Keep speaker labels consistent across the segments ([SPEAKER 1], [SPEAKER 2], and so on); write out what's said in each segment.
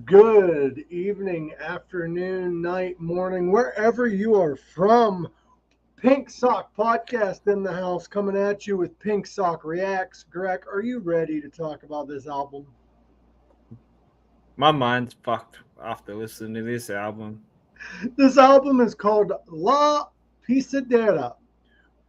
[SPEAKER 1] Good evening, afternoon, night, morning, wherever you are from. Pink Sock Podcast in the house coming at you with Pink Sock Reacts. Greg, are you ready to talk about this album?
[SPEAKER 2] My mind's fucked after listening to this album.
[SPEAKER 1] This album is called La Pisadeira,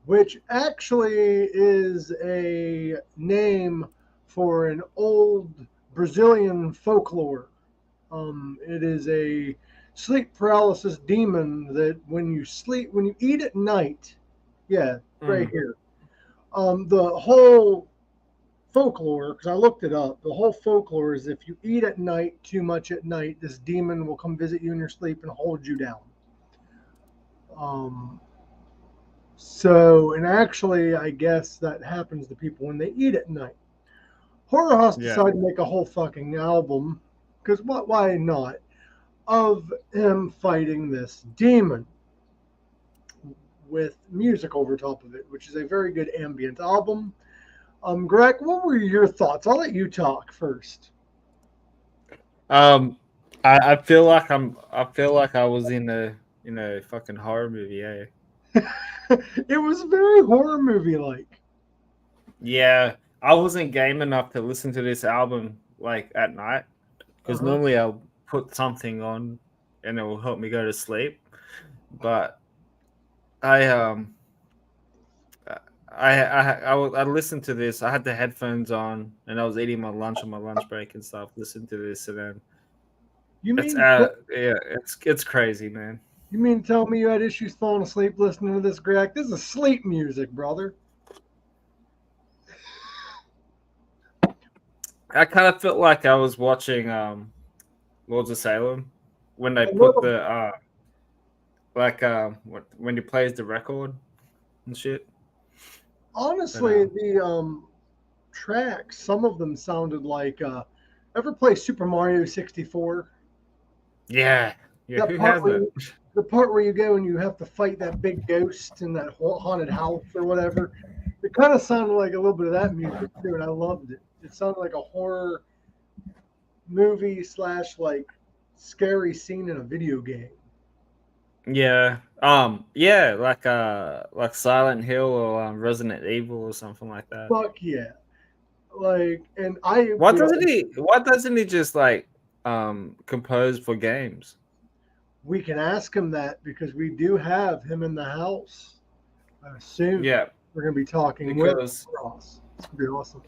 [SPEAKER 1] which actually is a name for an old Brazilian folklore. It is a sleep paralysis demon that when you eat at night, yeah, right here. The whole folklore, because I looked it up, the whole folklore is if you eat at night, too much at night, this demon will come visit you in your sleep and hold you down. Um, and actually, I guess that happens to people when they eat at night. Hororhaus decided to make a whole fucking album, because why not, of him fighting this demon with music over top of it, which is a very good ambient album. Greg, what were your thoughts? I'll let you talk first.
[SPEAKER 2] I feel like I was in a fucking horror movie, eh?
[SPEAKER 1] It was very horror movie like.
[SPEAKER 2] Yeah, I wasn't game enough to listen to this album like at night because normally I'll put something on and it will help me go to sleep. But I I listened to this. I had the headphones on and I was eating my lunch on my lunch break and stuff. Listening to this and then it's crazy, man.
[SPEAKER 1] You mean tell me you had issues falling asleep listening to this, Greg? This is sleep music, brother.
[SPEAKER 2] I kind of felt like I was watching Lords of Salem when they put the when he plays the record and shit.
[SPEAKER 1] Honestly, the tracks, some of them sounded like ever play Super Mario 64?
[SPEAKER 2] Yeah.
[SPEAKER 1] Who hasn't? The part where you go and you have to fight that big ghost in that haunted house or whatever. It kind of sounded like a little bit of that music too, and I loved it. It sounded like a horror movie / like scary scene in a video game.
[SPEAKER 2] Yeah. Yeah, like Silent Hill or Resident Evil or something like that.
[SPEAKER 1] Fuck yeah. Like, and I
[SPEAKER 2] Why doesn't he just like compose for games?
[SPEAKER 1] We can ask him that because we do have him in the house. Soon.
[SPEAKER 2] Yeah.
[SPEAKER 1] We're gonna be talking with Ross. It's gonna be awesome.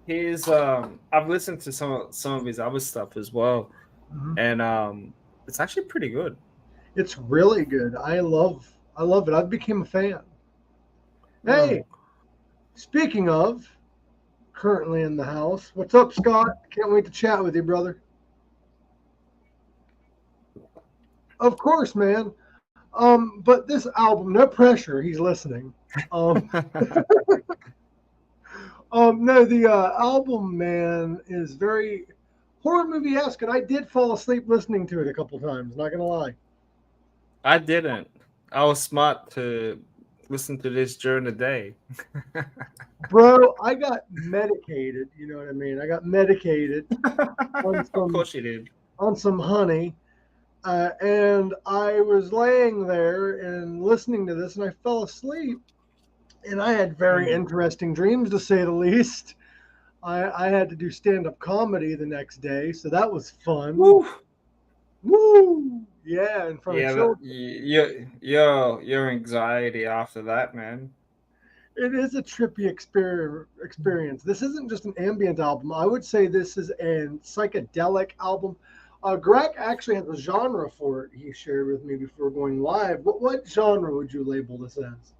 [SPEAKER 2] He's I've listened to some of his other stuff as well. And it's actually pretty good.
[SPEAKER 1] It's really good. I love it. I became a fan. Hey, speaking of currently in the house, what's up, Scott? Can't wait to chat with you, brother. Of course, man. But this album, no pressure. He's listening. No, the album, man, is very horror movie-esque, and I did fall asleep listening to it a couple times. Not gonna lie.
[SPEAKER 2] I didn't. I was smart to listen to this during the day.
[SPEAKER 1] Bro, I got medicated. You know what I mean? I got medicated.
[SPEAKER 2] Of course you did.
[SPEAKER 1] On some honey. And I was laying there and listening to this, and I fell asleep. And I had very interesting dreams, to say the least. I had to do stand-up comedy the next day, so that was fun. Woo! Yeah, in front of children.
[SPEAKER 2] Your anxiety after that, man.
[SPEAKER 1] It is a trippy experience. This isn't just an ambient album. I would say this is a psychedelic album. Greg actually has a genre for it he shared with me before going live. What genre would you label this as?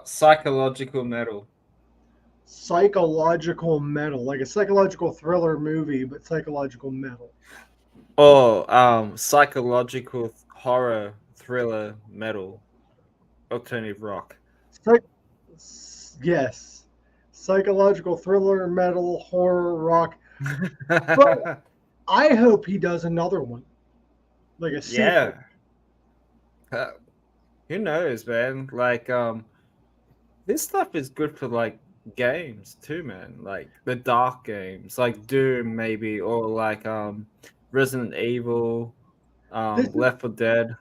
[SPEAKER 2] Psychological metal.
[SPEAKER 1] Psychological metal, like a psychological thriller movie, but psychological metal.
[SPEAKER 2] Oh, psychological horror thriller metal, alternative rock.
[SPEAKER 1] Yes, psychological thriller metal horror rock. But I hope he does another one, like a sequel.
[SPEAKER 2] Yeah. Who knows, man? Like, this stuff is good for like games too, man. Like the dark games, like Doom maybe, or like Resident Evil,
[SPEAKER 1] This is
[SPEAKER 2] Left 4 Dead.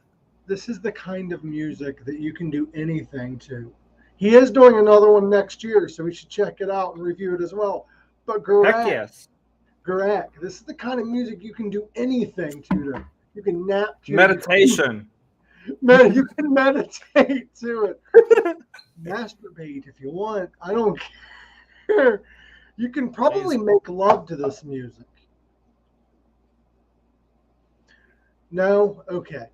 [SPEAKER 1] this is the kind of music that you can do anything to. He is doing another one next year, so we should check it out and review it as well. But
[SPEAKER 2] Heck
[SPEAKER 1] Gorak,
[SPEAKER 2] yes.
[SPEAKER 1] Gorak, this is the kind of music you can do anything to. You can nap to.
[SPEAKER 2] Meditation.
[SPEAKER 1] Man, you can meditate to it. Masturbate if you want. I don't care. You can probably
[SPEAKER 2] Jeez.
[SPEAKER 1] make love to this music. No? Okay.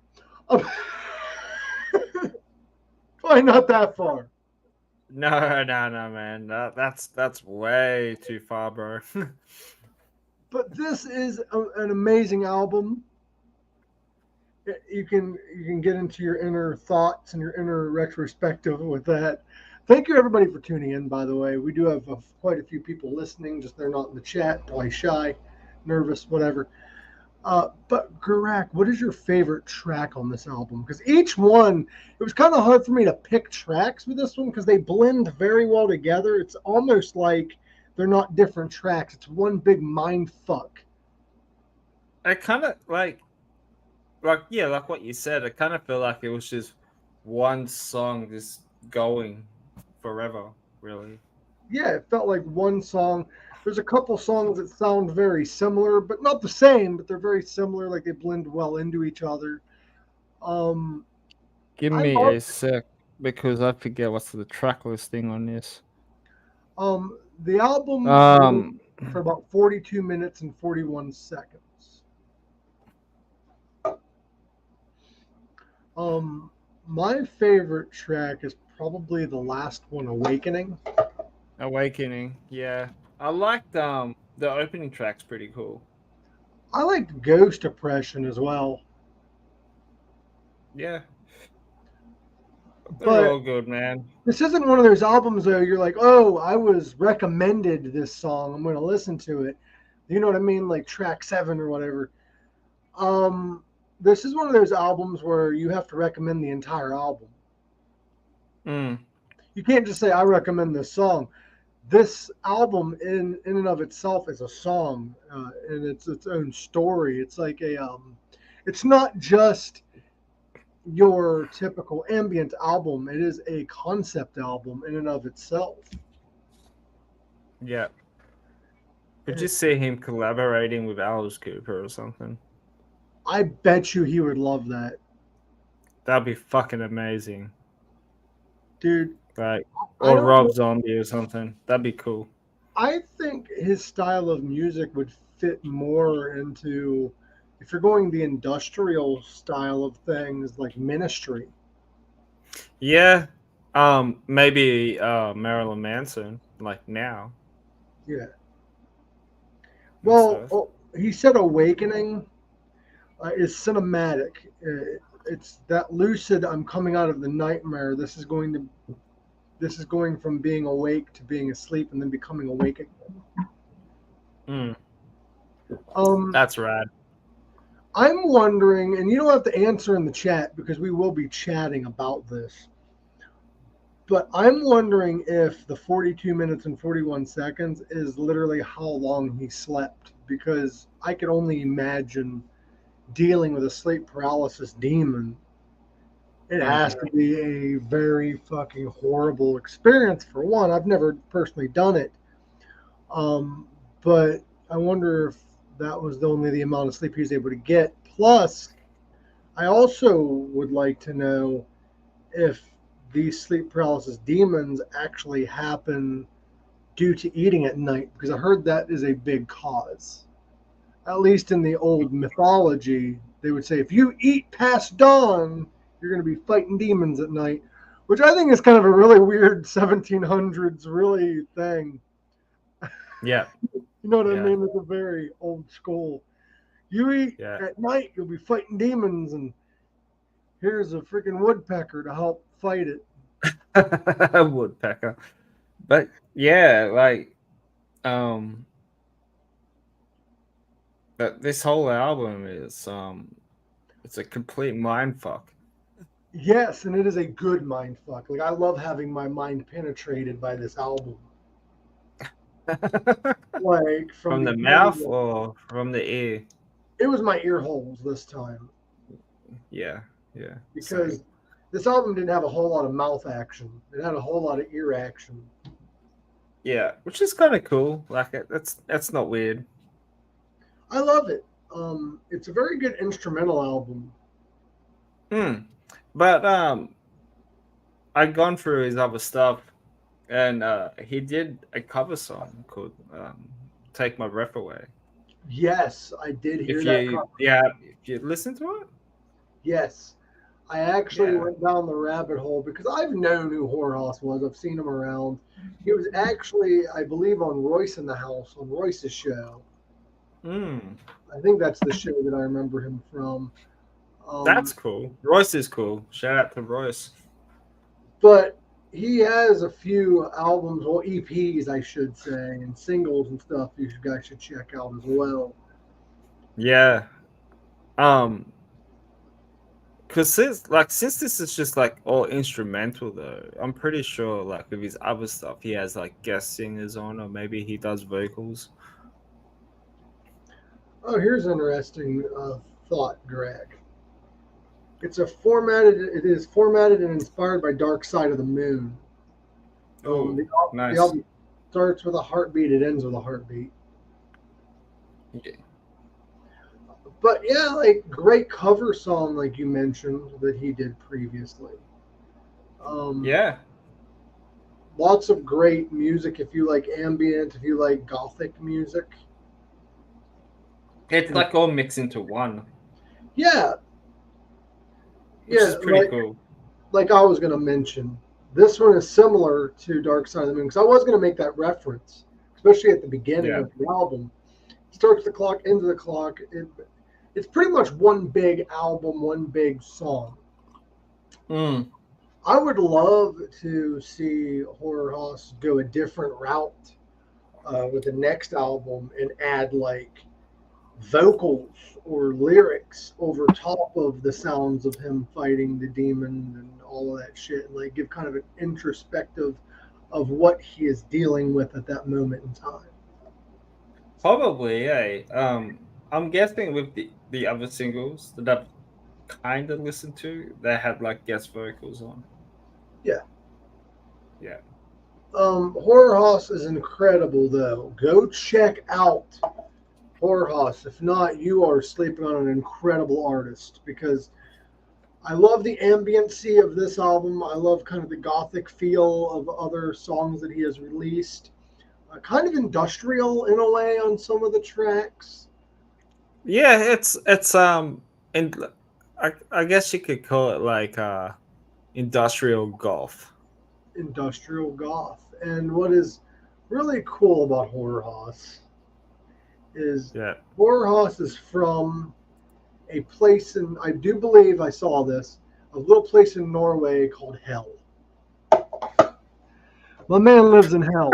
[SPEAKER 1] Probably not that far.
[SPEAKER 2] No, man. That's way too far, bro.
[SPEAKER 1] But this is an amazing album. You can get into your inner thoughts and your inner retrospective with that. Thank you everybody for tuning in. By the way, we do have quite a few people listening. Just they're not in the chat, probably shy, nervous, whatever. But Gorak, what is your favorite track on this album? Because each one, it was kind of hard for me to pick tracks with this one because they blend very well together. It's almost like they're not different tracks. It's one big mind fuck.
[SPEAKER 2] I kind of like yeah, like what you said. I kind of feel like it was just one song just going forever, really.
[SPEAKER 1] Yeah, it felt like one song. There's a couple songs that sound very similar, but not the same, but they're very similar, like they blend well into each other.
[SPEAKER 2] Give
[SPEAKER 1] I
[SPEAKER 2] me
[SPEAKER 1] love
[SPEAKER 2] a sec because I forget what's the track listing on this.
[SPEAKER 1] the album
[SPEAKER 2] Um,
[SPEAKER 1] for about 42 minutes and 41 seconds. My favorite track is probably the last one, Awakening.
[SPEAKER 2] Awakening. Yeah, I liked the opening track's pretty cool.
[SPEAKER 1] I liked Ghost Oppression as well.
[SPEAKER 2] Yeah, they're
[SPEAKER 1] But
[SPEAKER 2] all good, man.
[SPEAKER 1] this isn't one of those albums though you're like, oh, I was recommended this song, I'm going to listen to it. You know what I mean? Like track 7 or whatever. This is one of those albums where you have to recommend the entire album.
[SPEAKER 2] Mm.
[SPEAKER 1] You can't just say I recommend this song. This album in and of itself is a song, and it's its own story. It's like it's not just your typical ambient album. It is a concept album in and of itself.
[SPEAKER 2] Yeah. Could you see him collaborating with Alice Cooper or something?
[SPEAKER 1] I bet you he would love that,
[SPEAKER 2] That'd be fucking amazing.
[SPEAKER 1] dude.
[SPEAKER 2] Like,
[SPEAKER 1] I
[SPEAKER 2] or
[SPEAKER 1] don't
[SPEAKER 2] Rob
[SPEAKER 1] know.
[SPEAKER 2] Zombie or something. That'd be cool.
[SPEAKER 1] I think his style of music would fit more into if you're going the industrial style of things like Ministry.
[SPEAKER 2] Yeah. Maybe Marilyn Manson, like now.
[SPEAKER 1] Yeah.
[SPEAKER 2] And
[SPEAKER 1] Well,
[SPEAKER 2] stuff.
[SPEAKER 1] he said Awakening is cinematic. It's that lucid. I'm coming out of the nightmare. This is going from being awake to being asleep and then becoming awake again.
[SPEAKER 2] Mm,
[SPEAKER 1] Um,
[SPEAKER 2] that's rad.
[SPEAKER 1] I'm wondering, and you don't have to answer in the chat because we will be chatting about this. But I'm wondering if the 42 minutes and 41 seconds is literally how long he slept, because I could only imagine dealing with a sleep paralysis demon. It has to be a very fucking horrible experience for one. I've never personally done it. But I wonder if that was only the amount of sleep he was able to get. Plus, I also would like to know if these sleep paralysis demons actually happen due to eating at night, because I heard that is a big cause. At least in the old mythology, they would say if you eat past dawn, you're going to be fighting demons at night, which I think is kind of a really weird 1700s really thing.
[SPEAKER 2] Yeah.
[SPEAKER 1] You know what I
[SPEAKER 2] Yeah.
[SPEAKER 1] mean? It's a very old school. You eat
[SPEAKER 2] Yeah.
[SPEAKER 1] at night, you'll be fighting demons, and here's a freaking woodpecker to help fight it.
[SPEAKER 2] Woodpecker. But yeah, like but this whole album is it's a complete mind fuck.
[SPEAKER 1] Yes, and it is a good mind fuck. Like I love having my mind penetrated by this album. Like
[SPEAKER 2] From the
[SPEAKER 1] beginning
[SPEAKER 2] mouth
[SPEAKER 1] to-
[SPEAKER 2] or from the ear?
[SPEAKER 1] it was my ear holes this time
[SPEAKER 2] Yeah, yeah.
[SPEAKER 1] because
[SPEAKER 2] Same.
[SPEAKER 1] this album didn't have a whole lot of mouth action. It had a whole lot of ear action.
[SPEAKER 2] Yeah, which is kind of cool. Like that's not weird.
[SPEAKER 1] I love it. It's a very good instrumental album.
[SPEAKER 2] But I've gone through his other stuff, and he did a cover song called "Take My Breath Away."
[SPEAKER 1] Yes, I did hear
[SPEAKER 2] If
[SPEAKER 1] that.
[SPEAKER 2] if you listen to it,
[SPEAKER 1] Yes, I actually
[SPEAKER 2] yeah.
[SPEAKER 1] went down the rabbit hole because I've known who Hororhaus was. I've seen him around. He was actually, I believe, on Royce in the House, on Royce's show. I think that's the show that I remember him from.
[SPEAKER 2] That's cool. Royce is cool. Shout out to Royce.
[SPEAKER 1] But he has a few albums, or EPs, I should say, and singles and stuff you guys should check out as well.
[SPEAKER 2] Yeah. Cause since this is just like all instrumental though, I'm pretty sure like with his other stuff he has like guest singers on, or maybe he does vocals.
[SPEAKER 1] Oh, here's an interesting thought, Greg. It is formatted and inspired by Dark Side of the Moon.
[SPEAKER 2] Oh, nice.
[SPEAKER 1] The album starts with a heartbeat, it ends with a heartbeat.
[SPEAKER 2] Yeah.
[SPEAKER 1] But yeah, like great cover song, like you mentioned, that he did previously.
[SPEAKER 2] Yeah.
[SPEAKER 1] Lots of great music if you like ambient, if you like gothic music.
[SPEAKER 2] It's like all mixed into one.
[SPEAKER 1] Yeah.
[SPEAKER 2] Which is pretty cool.
[SPEAKER 1] Like I was going to mention, this one is similar to Dark Side of the Moon because I was going to make that reference, especially at the beginning of the album. Starts the clock, ends the clock. It's pretty much one big album, one big song. I would love to see Hororhaus go a different route with the next album and add like vocals or lyrics over top of the sounds of him fighting the demon and all of that shit, and like give kind of an introspective of what he is dealing with at that moment in time.
[SPEAKER 2] Probably, yeah. I'm guessing with the other singles that I've kind of listened to, they had like guest vocals on.
[SPEAKER 1] Yeah.
[SPEAKER 2] Yeah.
[SPEAKER 1] Hororhaus is incredible though. Go check out Hororhaus. If not, you are sleeping on an incredible artist because I love the ambiency of this album. I love kind of the gothic feel of other songs that he has released. Kind of industrial in a way on some of the tracks.
[SPEAKER 2] Yeah, it's and I guess you could call it like industrial goth.
[SPEAKER 1] Industrial goth. And what is really cool about Hororhaus is Hororhaus is from a place in, I do believe I saw this, a little place in Norway called Hell. My man lives in hell.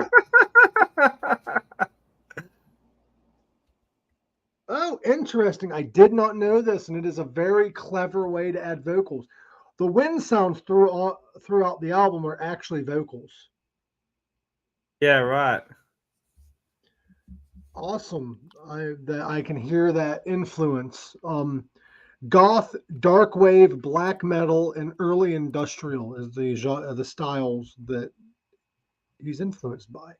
[SPEAKER 1] Oh, interesting. I did not know this, and it is a very clever way to add vocals. The wind sounds throughout the album are actually vocals.
[SPEAKER 2] Yeah, right.
[SPEAKER 1] Awesome. I can hear that influence. Goth, dark wave, black metal, and early industrial is the styles that he's influenced by.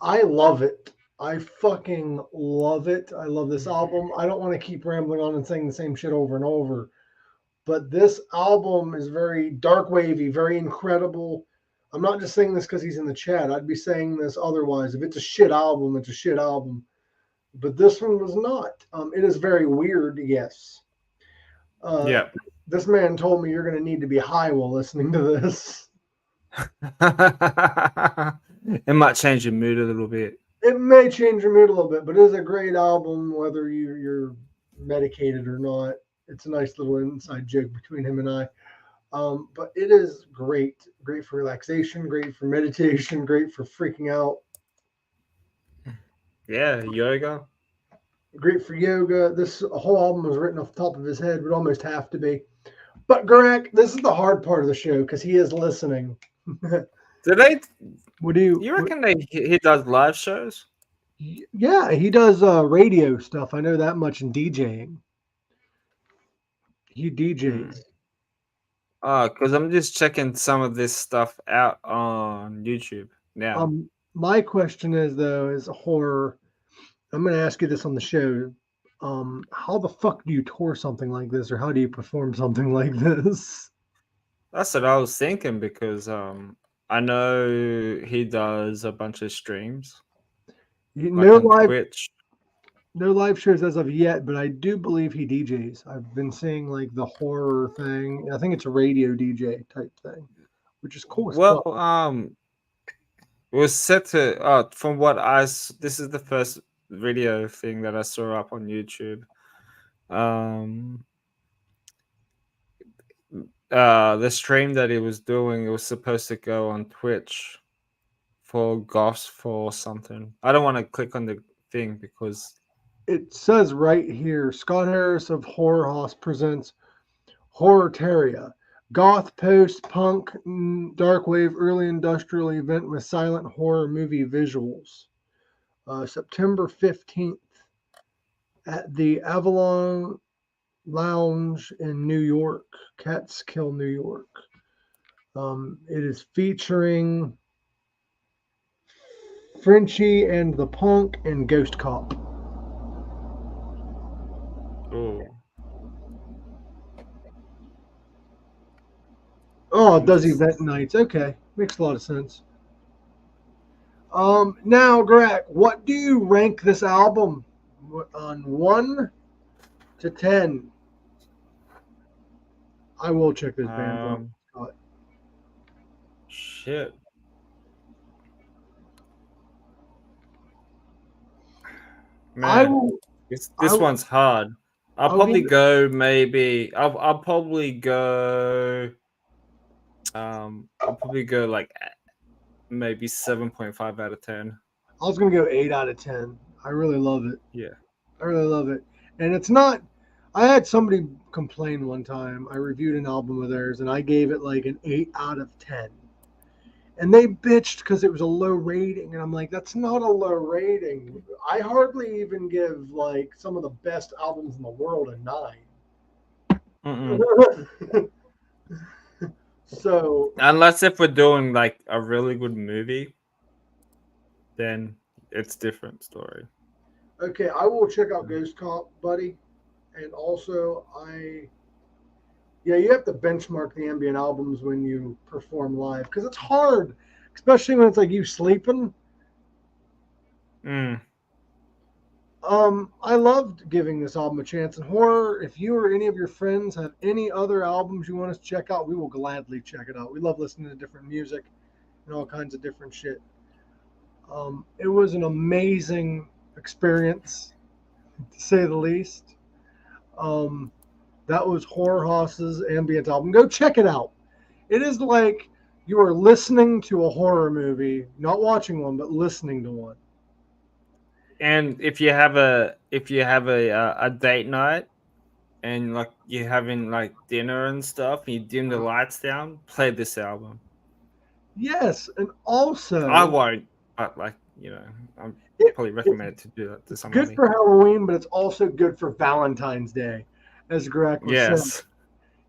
[SPEAKER 1] I love it. I fucking love it. I love this album. I don't want to keep rambling on and saying the same shit over and over, but this album is very dark wavy, very incredible. I'm not just saying this because he's in the chat. I'd be saying this otherwise. If it's a shit album, it's a shit album. But this one was not. It is very weird, yes. This man told me you're going to need to be high while listening to this.
[SPEAKER 2] It might change your mood a little bit.
[SPEAKER 1] It may change your mood a little bit, but it is a great album, whether you're medicated or not. It's a nice little inside joke between him and I. But it is great. Great for relaxation, great for meditation, great for freaking out.
[SPEAKER 2] Yeah, yoga.
[SPEAKER 1] Great for yoga. This whole album was written off the top of his head, would almost have to be. But Gorak, this is the hard part of the show because he is listening. What do you?
[SPEAKER 2] You reckon he does live shows?
[SPEAKER 1] Yeah, he does radio stuff. I know that much in DJing. He DJs.
[SPEAKER 2] Oh, because I'm just checking some of this stuff out on YouTube now.
[SPEAKER 1] My question is though, is horror. I'm going to ask you this on the show. How the fuck do you tour something like this, or how do you perform something like this?
[SPEAKER 2] That's what I was thinking because I know he does a bunch of streams.
[SPEAKER 1] No live
[SPEAKER 2] Twitch.
[SPEAKER 1] No live shows as of yet, but I do believe he DJs. I've been seeing like the horror thing. I think it's a radio DJ type thing, which is cool.
[SPEAKER 2] Well, it was set to from what this is the first video thing that I saw up on YouTube. The stream that he was doing, it was supposed to go on Twitch for gospel something. I don't want to click on the thing because
[SPEAKER 1] it says right here, Scott Harris of Hororhaus presents Hororhaus, goth post-punk dark wave early industrial event with silent horror movie visuals. September 15th at the Avalon Lounge in New York, Catskill, New York. It is featuring Frenchie and the Punk and Ghost Cop. Oh, it does event nights. Okay, makes a lot of sense. Now, Gorak, what do you rank this album on 1 to 10? I will check this band out.
[SPEAKER 2] Shit. Man, this one's hard. I'll probably go like maybe 7.5 out of 10.
[SPEAKER 1] I was gonna go 8 out of 10. I really love it.
[SPEAKER 2] Yeah,
[SPEAKER 1] I really love it. And it's not. I had somebody complain one time. I reviewed an album of theirs, and I gave it like an 8 out of 10. And they bitched because it was a low rating, and I'm like, that's not a low rating. I hardly even give like some of the best albums in the world a 9. So
[SPEAKER 2] unless if we're doing like a really good movie, then it's different story.
[SPEAKER 1] Okay, I will check out Ghost Cop, buddy. And also you have to benchmark the ambient albums when you perform live because it's hard, especially when it's like you sleeping. I loved giving this album a chance. And horror, if you or any of your friends have any other albums you want us to check out, we will gladly check it out. We love listening to different music and all kinds of different shit. It was an amazing experience, to say the least. That was Hororhaus's ambient album. Go check it out. It is like you are listening to a horror movie, not watching one, but listening to one.
[SPEAKER 2] And if you have a date night and like you're having like dinner and stuff, and you dim the lights down, play this album.
[SPEAKER 1] Yes, and also
[SPEAKER 2] I won't, but like I'm probably recommend to do that to somebody.
[SPEAKER 1] Good for Halloween, but it's also good for Valentine's Day, as Gorak was saying.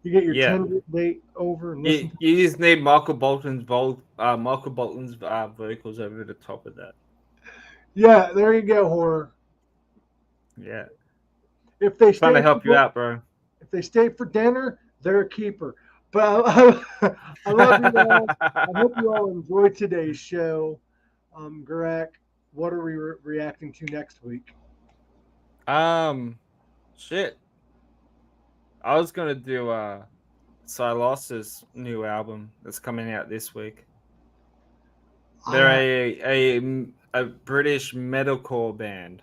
[SPEAKER 1] You get your 10 date over. And
[SPEAKER 2] you just need Michael Bolton's vocals over the top of that.
[SPEAKER 1] Yeah, there you go, horror.
[SPEAKER 2] Yeah.
[SPEAKER 1] If they
[SPEAKER 2] trying to help you out, bro.
[SPEAKER 1] If they stay for dinner, they're a keeper. But I love you all. I hope you all enjoyed today's show. Gorak, what are we reacting to next week?
[SPEAKER 2] Shit. I was gonna do Silas's new album that's coming out this week. They're a British metalcore band.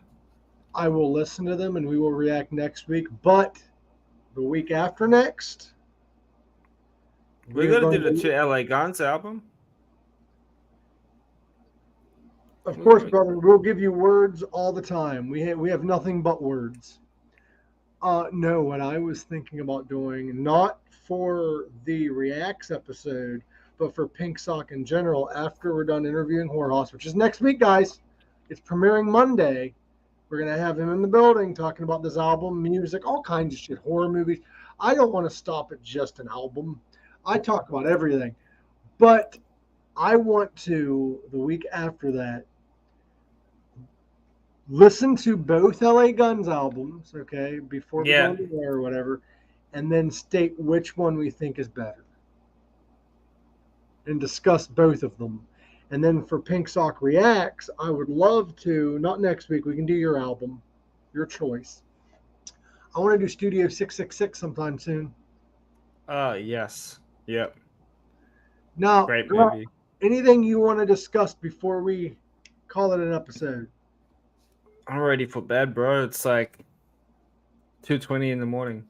[SPEAKER 1] I will listen to them and we will react next week. But the week after next,
[SPEAKER 2] we're gonna do the 2 LA Guns album.
[SPEAKER 1] Of course, brother. We'll give you words all the time. We have nothing but words. No, what I was thinking about doing, not for the Reacts episode, but for Pink Sock in general, after we're done interviewing Hororhaus, which is next week, guys. It's premiering Monday. We're going to have him in the building talking about this album, music, all kinds of shit, horror movies. I don't want to stop at just an album. I talk about everything. But I want to, the week after that, listen to both LA Guns albums, okay, before we go to air or whatever, and then state which one we think is better. And discuss both of them. And then for Pink Sock Reacts, I would love to, not next week, we can do your album, your choice. I want to do Studio 666 sometime soon.
[SPEAKER 2] Yes. Yep.
[SPEAKER 1] Now,
[SPEAKER 2] great movie.
[SPEAKER 1] Anything you want to discuss before we call it an episode?
[SPEAKER 2] I'm ready for bed, bro. It's like 2:20 in the morning.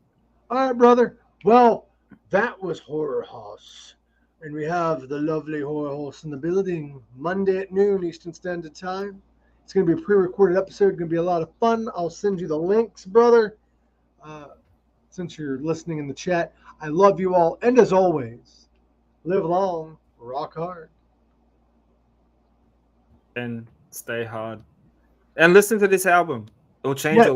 [SPEAKER 1] All right, brother. Well, that was Hororhaus. And we have the lovely Hororhaus in the building Monday at noon Eastern Standard Time. It's going to be a pre-recorded episode. It's going to be a lot of fun. I'll send you the links, brother, since you're listening in the chat. I love you all. And as always, live long, rock hard.
[SPEAKER 2] And stay hard. And listen to this album. It'll change your